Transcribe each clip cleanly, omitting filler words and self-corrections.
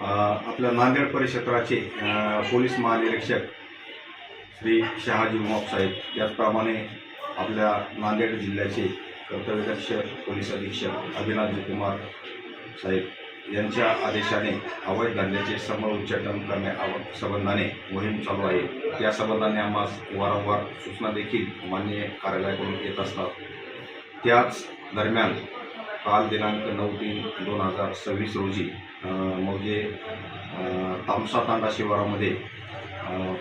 आपल्या नांदेड परिक्षेत्राचे पोलीस महानिरीक्षक श्री शहाजी उमाप साहेब, त्याचप्रमाणे आपल्या नांदेड जिल्ह्याचे कर्तव्यदक्ष पोलीस अधीक्षक अभिनाथ कुमार साहेब यांच्या आदेशाने अवैध धंद्याचे समूळ उच्चाटन करण्यासंबंधाने मोहीम चालू आहे। त्या संबंधाने आम्हास वारंवार सूचना देखील माननीय कार्यालयाकडून येत असतात। त्याच दरम्यान काल दिनांक 9/3/2026 रोजी मौजे तामसा तांडा शिवारामध्ये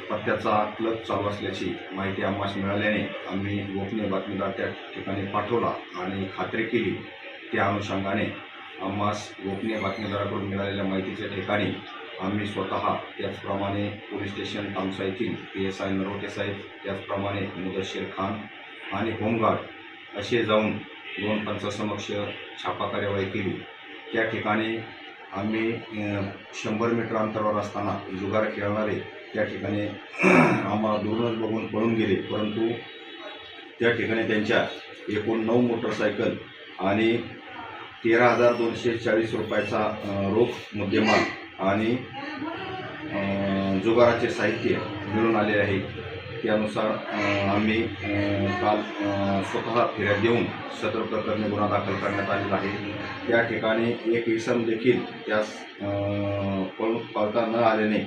पत्त्याचा क्लब चालू असल्याची माहिती आम्हास मिळाल्याने आम्ही गोपनीय बातमीदार त्या ठिकाणी पाठवला आणि खात्री केली। त्या अनुषंगाने आम्हास गोपनीय बातमीदाराकडून मिळालेल्या माहितीच्या ठिकाणी आम्ही स्वतः, त्याचप्रमाणे पोलीस स्टेशन तामसा येथील PSI नरोटे साहेब, त्याचप्रमाणे मुदस्शीर खान आणि होमगार्ड असे जाऊन 2 पंचांसमक्ष छापा कार्यवाही केली। त्या ठिकाणी आम्ही 100 मीटर अंतरावर असताना जुगार खेळणारे त्या ठिकाणी आम्हाला दूरनच बघून पळून गेले, परंतु त्या ठिकाणी त्यांच्या एकूण 9 मोटरसायकल आणि 13,240 रुपयाचा रोख मुद्देमाल आणि जुगाराचे साहित्य मिळून आले आहे। त्यानुसार आम्ही काल स्वतः फिर्याद देऊन सदर प्रकरणी गुन्हा दाखल करण्यात आलेला आहे। त्या ठिकाणी एक इसम देखील त्यास पळता न आल्याने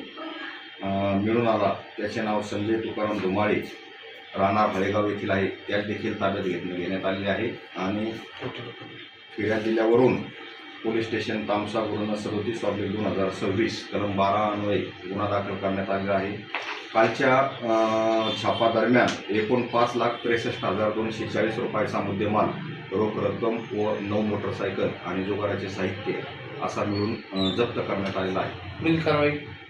मिळून आला। त्याचे नाव संजय तुकाराम धुमाळे, राहणार हळेगाव येथील आहे। त्यास देखील ताब्यात घेण्यात आले आहे आणि फिर्याद दिल्यावरून पोलीस स्टेशन तामसा गुन्हा 37/2026 कलम 12 अन्वये गुन्हा दाखल करण्यात आलेला आहे। कालच्या छापा दरम्यान एकूण 5,63,240 रुपयाचा मुद्देमाल, रोख रक्कम व 9 मोटरसायकल आणि जुगाराचे साहित्य असा मिळून जप्त करण्यात आलेला आहे।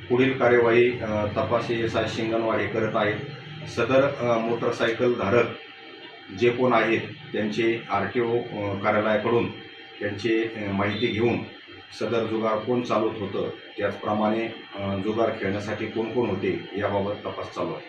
पुढील कार्यवाही तपासी SI शिंगणवाड करत आहेत। सदर मोटरसायकल धारक जे कोण आहेत त्यांचे RTO कार्यालयाकडून त्यांची माहिती घेऊन सदर जुगार कोण चालवत होतं, त्याचप्रमाणे जुगार खेळण्यासाठी कोण कोण होते याबाबत तपास चालू आहे।